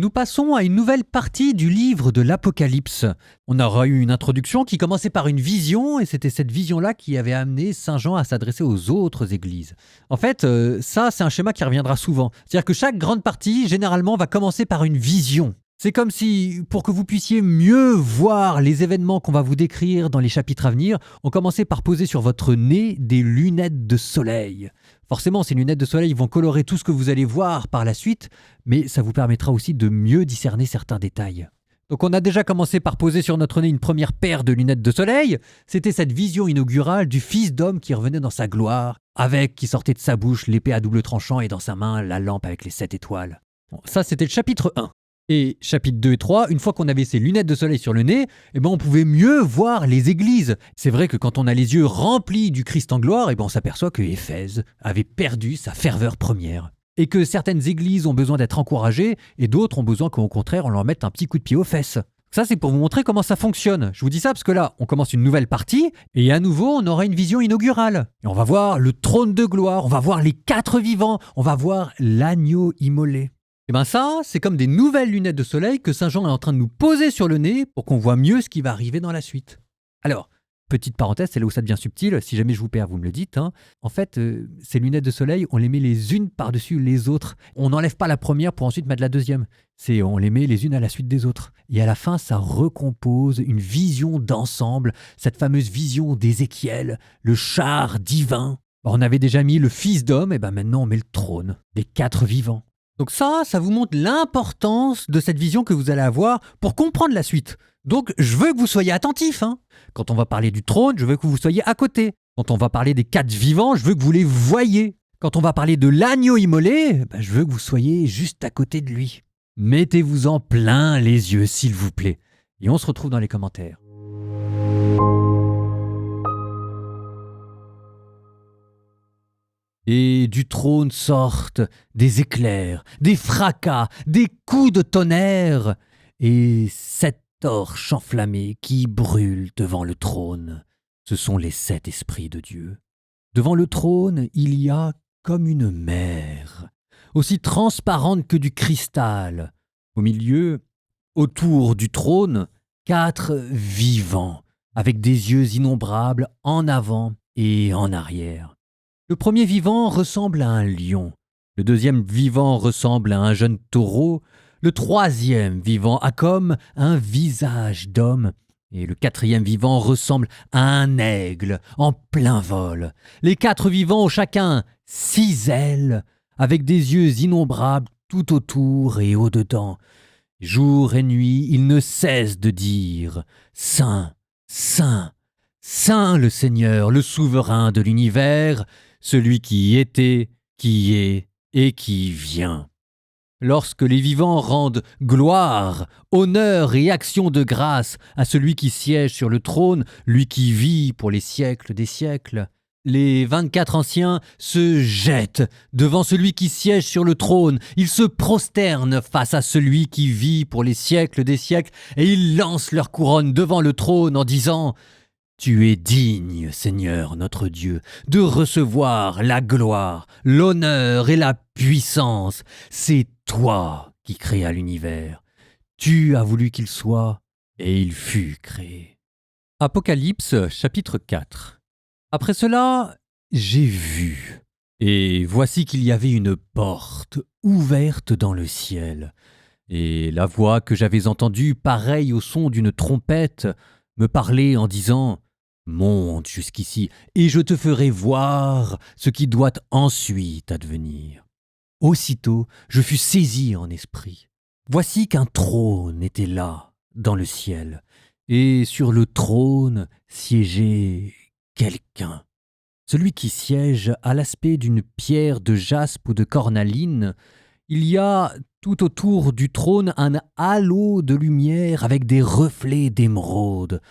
Nous passons à une nouvelle partie du livre de l'Apocalypse. On aura eu une introduction qui commençait par une vision, et c'était cette vision-là qui avait amené Saint Jean à s'adresser aux autres églises. En fait, ça, c'est un schéma qui reviendra souvent. C'est-à-dire que chaque grande partie, généralement, va commencer par une vision. C'est comme si, pour que vous puissiez mieux voir les événements qu'on va vous décrire dans les chapitres à venir, on commençait par poser sur votre nez des lunettes de soleil. Forcément, ces lunettes de soleil vont colorer tout ce que vous allez voir par la suite, mais ça vous permettra aussi de mieux discerner certains détails. Donc on a déjà commencé par poser sur notre nez une première paire de lunettes de soleil. C'était cette vision inaugurale du Fils d'homme qui revenait dans sa gloire, avec qui sortait de sa bouche l'épée à double tranchant et dans sa main la lampe avec les 7 étoiles. Bon, ça, c'était le chapitre 1. Et chapitre 2 et 3, une fois qu'on avait ces lunettes de soleil sur le nez, on pouvait mieux voir les églises. C'est vrai que quand on a les yeux remplis du Christ en gloire, on s'aperçoit que Éphèse avait perdu sa ferveur première. Et que certaines églises ont besoin d'être encouragées et d'autres ont besoin qu'au contraire on leur mette un petit coup de pied aux fesses. Ça, c'est pour vous montrer comment ça fonctionne. Je vous dis ça parce que là, on commence une nouvelle partie et à nouveau, on aura une vision inaugurale. Et on va voir le trône de gloire, on va voir les 4 vivants, on va voir l'agneau immolé. Et ça, c'est comme des nouvelles lunettes de soleil que Saint Jean est en train de nous poser sur le nez pour qu'on voit mieux ce qui va arriver dans la suite. Alors, petite parenthèse, c'est là où ça devient subtil, si jamais je vous perds, vous me le dites. En fait, ces lunettes de soleil, on les met les unes par-dessus les autres. On n'enlève pas la première pour ensuite mettre la deuxième. On les met les unes à la suite des autres. Et à la fin, ça recompose une vision d'ensemble, cette fameuse vision d'Ézéchiel, le char divin. On avait déjà mis le Fils d'homme, et maintenant on met le trône, les 4 vivants. Donc ça vous montre l'importance de cette vision que vous allez avoir pour comprendre la suite. Donc je veux que vous soyez attentifs. Quand on va parler du trône, je veux que vous soyez à côté. Quand on va parler des 4 vivants, je veux que vous les voyiez. Quand on va parler de l'agneau immolé, je veux que vous soyez juste à côté de lui. Mettez-vous-en plein les yeux, s'il vous plaît. Et on se retrouve dans les commentaires. Et du trône sortent des éclairs, des fracas, des coups de tonnerre, et 7 torches enflammées qui brûlent devant le trône. Ce sont les 7 esprits de Dieu. Devant le trône, il y a comme une mer, aussi transparente que du cristal. Au milieu, autour du trône, 4 vivants, avec des yeux innombrables en avant et en arrière. Le premier vivant ressemble à un lion, le deuxième vivant ressemble à un jeune taureau, le troisième vivant a comme un visage d'homme, et le 4e vivant ressemble à un aigle en plein vol. Les 4 vivants ont chacun 6 ailes, avec des yeux innombrables tout autour et au-dedans. Jour et nuit, ils ne cessent de dire « Saint, Saint, Saint le Seigneur, le souverain de l'univers ». Celui qui était, qui est et qui vient. Lorsque les vivants rendent gloire, honneur et action de grâce à celui qui siège sur le trône, lui qui vit pour les siècles des siècles, les 24 anciens se jettent devant celui qui siège sur le trône, ils se prosternent face à celui qui vit pour les siècles des siècles et ils lancent leur couronne devant le trône en disant « Tu es digne, Seigneur notre Dieu, de recevoir la gloire, l'honneur et la puissance. C'est toi qui créas l'univers. Tu as voulu qu'il soit, et il fut créé. » Apocalypse, chapitre 4. Après cela, j'ai vu, et voici qu'il y avait une porte ouverte dans le ciel. Et la voix que j'avais entendue, pareille au son d'une trompette, me parlait en disant « Monte jusqu'ici, et je te ferai voir ce qui doit ensuite advenir. » Aussitôt, je fus saisi en esprit. Voici qu'un trône était là, dans le ciel, et sur le trône siégeait quelqu'un. Celui qui siège a l'aspect d'une pierre de jaspe ou de cornaline. Il y a tout autour du trône un halo de lumière avec des reflets d'émeraude.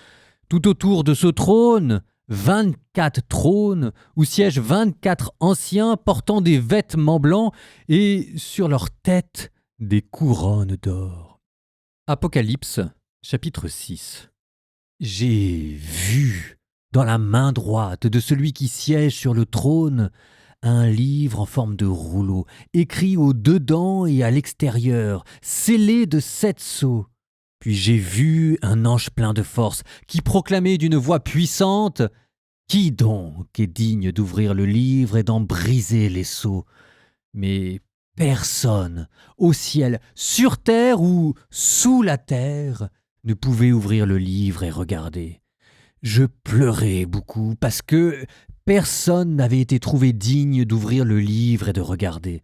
Tout autour de ce trône, 24 trônes où siègent 24 anciens portant des vêtements blancs et sur leurs têtes des couronnes d'or. Apocalypse, chapitre 6. J'ai vu dans la main droite de celui qui siège sur le trône un livre en forme de rouleau, écrit au dedans et à l'extérieur, scellé de 7 sceaux. Puis j'ai vu un ange plein de force qui proclamait d'une voix puissante « Qui donc est digne d'ouvrir le livre et d'en briser les sceaux ?» Mais personne, au ciel, sur terre ou sous la terre, ne pouvait ouvrir le livre et regarder. Je pleurais beaucoup parce que personne n'avait été trouvé digne d'ouvrir le livre et de regarder.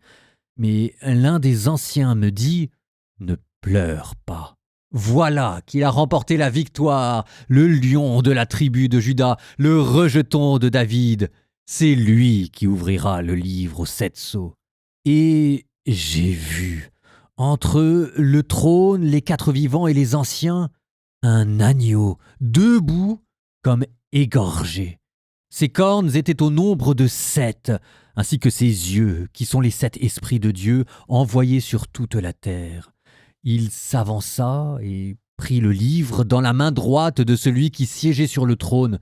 Mais l'un des anciens me dit « Ne pleure pas. Voilà qu'il a remporté la victoire, le lion de la tribu de Juda, le rejeton de David. C'est lui qui ouvrira le livre aux 7 sceaux. » Et j'ai vu, entre le trône, les 4 vivants et les anciens, un agneau debout comme égorgé. Ses cornes étaient au nombre de 7, ainsi que ses yeux, qui sont les 7 esprits de Dieu envoyés sur toute la terre. Il s'avança et prit le livre dans la main droite de celui qui siégeait sur le trône.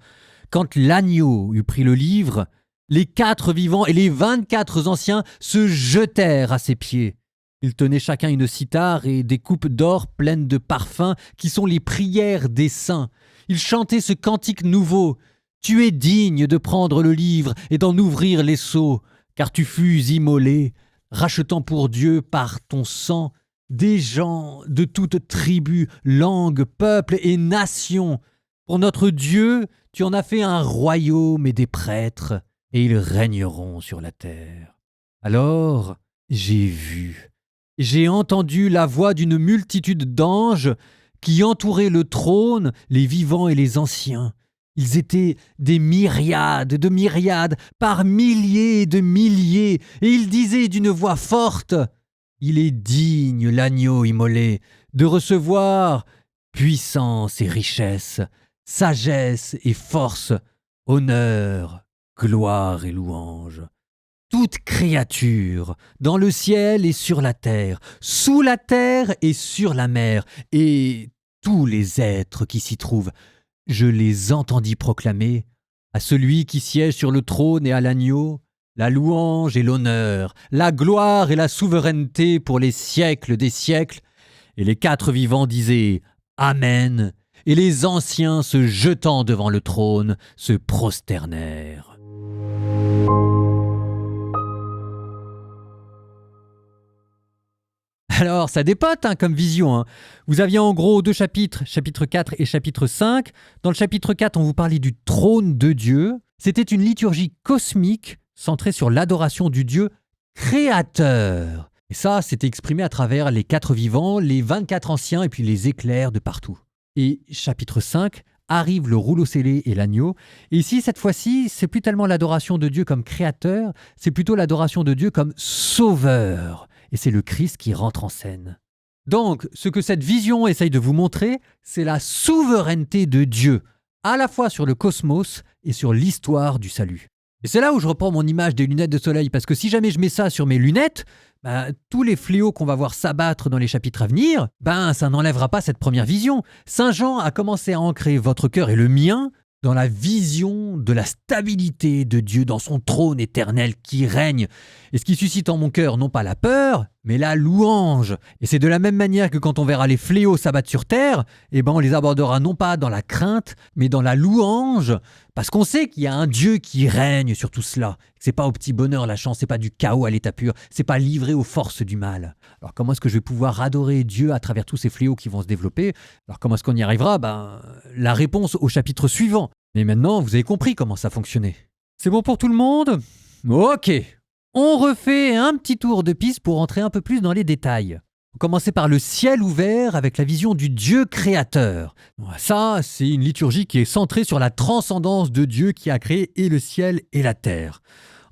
Quand l'agneau eut pris le livre, les 4 vivants et les 24 anciens se jetèrent à ses pieds. Ils tenaient chacun une cithare et des coupes d'or pleines de parfums qui sont les prières des saints. Ils chantaient ce cantique nouveau. « Tu es digne de prendre le livre et d'en ouvrir les sceaux, car tu fus immolé, rachetant pour Dieu par ton sang des gens de toute tribu, langue, peuple et nation. Pour notre Dieu, tu en as fait un royaume et des prêtres, et ils régneront sur la terre. » Alors j'ai vu, j'ai entendu la voix d'une multitude d'anges qui entouraient le trône, les vivants et les anciens. Ils étaient des myriades de myriades, par milliers de milliers, et ils disaient d'une voix forte « Il est digne, l'agneau immolé, de recevoir puissance et richesse, sagesse et force, honneur, gloire et louange. » Toute créature, dans le ciel et sur la terre, sous la terre et sur la mer, et tous les êtres qui s'y trouvent, je les entendis proclamer à celui qui siège sur le trône et à l'agneau, la louange et l'honneur, la gloire et la souveraineté pour les siècles des siècles. Et les 4 vivants disaient « Amen », et les anciens, se jetant devant le trône, se prosternèrent. Alors, ça dépote comme vision. Vous aviez en gros 2 chapitres, chapitre 4 et chapitre 5. Dans le chapitre 4, on vous parlait du trône de Dieu. C'était une liturgie cosmique centrée sur l'adoration du Dieu créateur. Et ça, c'était exprimé à travers les 4 vivants, les 24 anciens et puis les éclairs de partout. Et chapitre 5, arrive le rouleau scellé et l'agneau. Et ici, cette fois-ci, c'est plus tellement l'adoration de Dieu comme créateur, c'est plutôt l'adoration de Dieu comme sauveur. Et c'est le Christ qui rentre en scène. Donc, ce que cette vision essaye de vous montrer, c'est la souveraineté de Dieu, à la fois sur le cosmos et sur l'histoire du salut. Et c'est là où je reprends mon image des lunettes de soleil, parce que si jamais je mets ça sur mes lunettes, tous les fléaux qu'on va voir s'abattre dans les chapitres à venir, ça n'enlèvera pas cette première vision. Saint Jean a commencé à ancrer votre cœur et le mien dans la vision de la stabilité de Dieu dans son trône éternel qui règne. Et ce qui suscite en mon cœur, non pas la peur, mais la louange. Et c'est de la même manière que quand on verra les fléaux s'abattre sur terre, on les abordera non pas dans la crainte, mais dans la louange, parce qu'on sait qu'il y a un Dieu qui règne sur tout cela. C'est pas au petit bonheur la chance, c'est pas du chaos à l'état pur, c'est pas livré aux forces du mal. Alors comment est-ce que je vais pouvoir adorer Dieu à travers tous ces fléaux qui vont se développer? Alors comment est-ce qu'on y arrivera? La réponse au chapitre suivant. Mais maintenant, vous avez compris comment ça fonctionnait. C'est bon pour tout le monde? Ok. On refait un petit tour de piste pour entrer un peu plus dans les détails. On commençait par le ciel ouvert avec la vision du Dieu créateur. Ça, c'est une liturgie qui est centrée sur la transcendance de Dieu qui a créé et le ciel et la terre.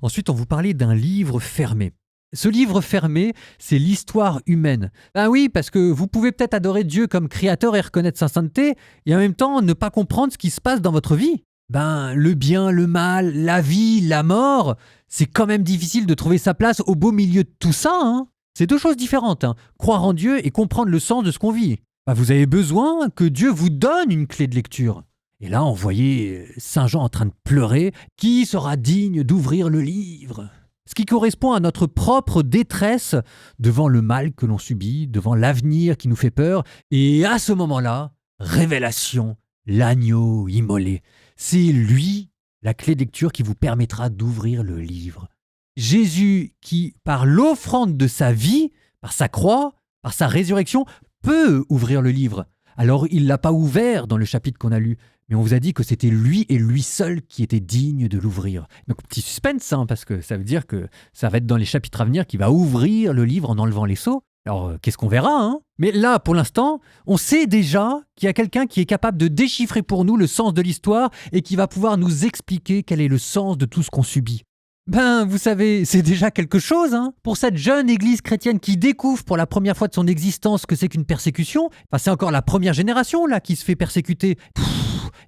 Ensuite, on vous parlait d'un livre fermé. Ce livre fermé, c'est l'histoire humaine. Oui, parce que vous pouvez peut-être adorer Dieu comme créateur et reconnaître sa sainteté, et en même temps ne pas comprendre ce qui se passe dans votre vie. Le bien, le mal, la vie, la mort, c'est quand même difficile de trouver sa place au beau milieu de tout ça. C'est 2 choses différentes, croire en Dieu et comprendre le sens de ce qu'on vit. Vous avez besoin que Dieu vous donne une clé de lecture. Et là, on voyait Saint Jean en train de pleurer. Qui sera digne d'ouvrir le livre ? ce qui correspond à notre propre détresse devant le mal que l'on subit, devant l'avenir qui nous fait peur. Et à ce moment-là, révélation, l'agneau immolé. C'est lui, la clé de lecture qui vous permettra d'ouvrir le livre. Jésus qui, par l'offrande de sa vie, par sa croix, par sa résurrection, peut ouvrir le livre. Alors il ne l'a pas ouvert dans le chapitre qu'on a lu, mais on vous a dit que c'était lui et lui seul qui était digne de l'ouvrir. Donc petit suspense, parce que ça veut dire que ça va être dans les chapitres à venir qu'il va ouvrir le livre en enlevant les sceaux. Alors qu'est-ce qu'on verra, Mais là, pour l'instant, on sait déjà qu'il y a quelqu'un qui est capable de déchiffrer pour nous le sens de l'histoire et qui va pouvoir nous expliquer quel est le sens de tout ce qu'on subit. Vous savez, c'est déjà quelque chose, Pour cette jeune église chrétienne qui découvre pour la première fois de son existence que c'est qu'une persécution, c'est encore la première génération, là, qui se fait persécuter.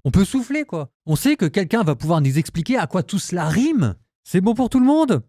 On peut souffler, quoi. On sait que quelqu'un va pouvoir nous expliquer à quoi tout cela rime. C'est bon pour tout le monde ?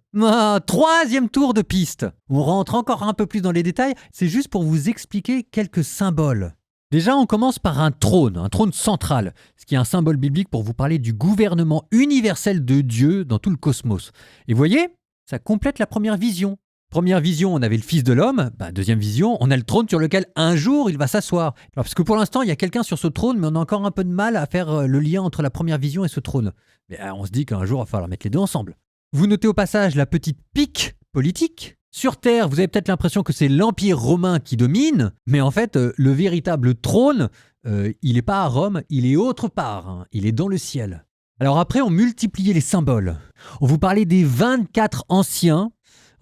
Troisième tour de piste. On rentre encore un peu plus dans les détails, c'est juste pour vous expliquer quelques symboles. Déjà, on commence par un trône central, ce qui est un symbole biblique pour vous parler du gouvernement universel de Dieu dans tout le cosmos. Et vous voyez, ça complète la première vision. Première vision, on avait le Fils de l'homme. Deuxième vision, on a le trône sur lequel un jour il va s'asseoir. Alors, parce que pour l'instant, il y a quelqu'un sur ce trône, mais on a encore un peu de mal à faire le lien entre la première vision et ce trône. Mais on se dit qu'un jour, il va falloir mettre les deux ensemble. Vous notez au passage la petite pique politique. Sur Terre, vous avez peut-être l'impression que c'est l'Empire romain qui domine, mais en fait, le véritable trône, il n'est pas à Rome, il est autre part, il est dans le ciel. Alors après, on multipliait les symboles. On vous parlait des 24 anciens.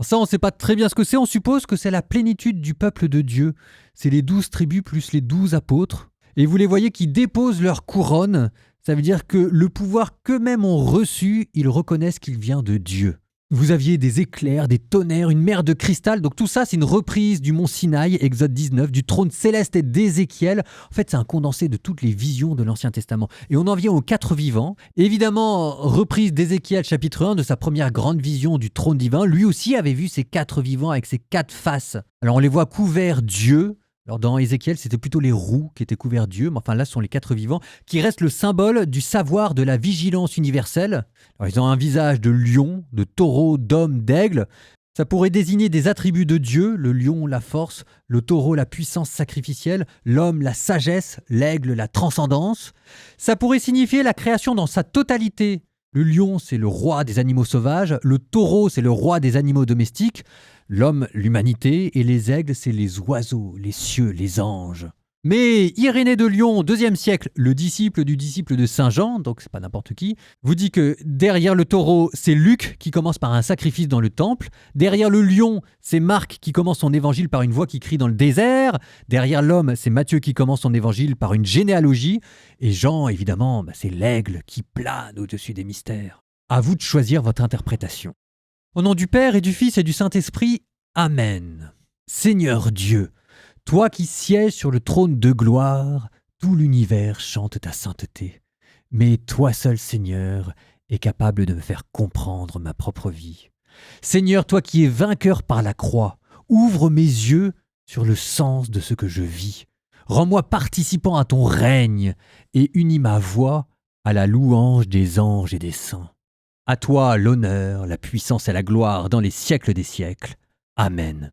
Ça, on ne sait pas très bien ce que c'est, on suppose que c'est la plénitude du peuple de Dieu. C'est les 12 tribus plus les 12 apôtres. Et vous les voyez qui déposent leur couronne. Ça veut dire que le pouvoir qu'eux-mêmes ont reçu, ils reconnaissent qu'il vient de Dieu. Vous aviez des éclairs, des tonnerres, une mer de cristal. Donc tout ça, c'est une reprise du mont Sinaï, Exode 19, du trône céleste d'Ézéchiel. En fait, c'est un condensé de toutes les visions de l'Ancien Testament. Et on en vient aux 4 vivants. Évidemment, reprise d'Ézéchiel chapitre 1 de sa première grande vision du trône divin. Lui aussi avait vu ces 4 vivants avec ces 4 faces. Alors on les voit couverts Dieu. Alors dans Ézéchiel, c'était plutôt les roues qui étaient couverts Dieu, mais enfin là, ce sont les 4 vivants qui restent le symbole du savoir de la vigilance universelle. Alors, ils ont un visage de lion, de taureau, d'homme, d'aigle. Ça pourrait désigner des attributs de Dieu, le lion, la force, le taureau, la puissance sacrificielle, l'homme, la sagesse, l'aigle, la transcendance. Ça pourrait signifier la création dans sa totalité. Le lion, c'est le roi des animaux sauvages, le taureau, c'est le roi des animaux domestiques, l'homme, l'humanité, et les aigles, c'est les oiseaux, les cieux, les anges. Mais Irénée de Lyon, 2e siècle, le disciple du disciple de Saint Jean, donc c'est pas n'importe qui, vous dit que derrière le taureau, c'est Luc qui commence par un sacrifice dans le temple. Derrière le lion, c'est Marc qui commence son évangile par une voix qui crie dans le désert. Derrière l'homme, c'est Matthieu qui commence son évangile par une généalogie. Et Jean, évidemment, c'est l'aigle qui plane au-dessus des mystères. À vous de choisir votre interprétation. Au nom du Père et du Fils et du Saint-Esprit, Amen. Seigneur Dieu, toi qui sièges sur le trône de gloire, tout l'univers chante ta sainteté. Mais toi seul, Seigneur, es capable de me faire comprendre ma propre vie. Seigneur, toi qui es vainqueur par la croix, ouvre mes yeux sur le sens de ce que je vis. Rends-moi participant à ton règne et unis ma voix à la louange des anges et des saints. À toi l'honneur, la puissance et la gloire dans les siècles des siècles. Amen.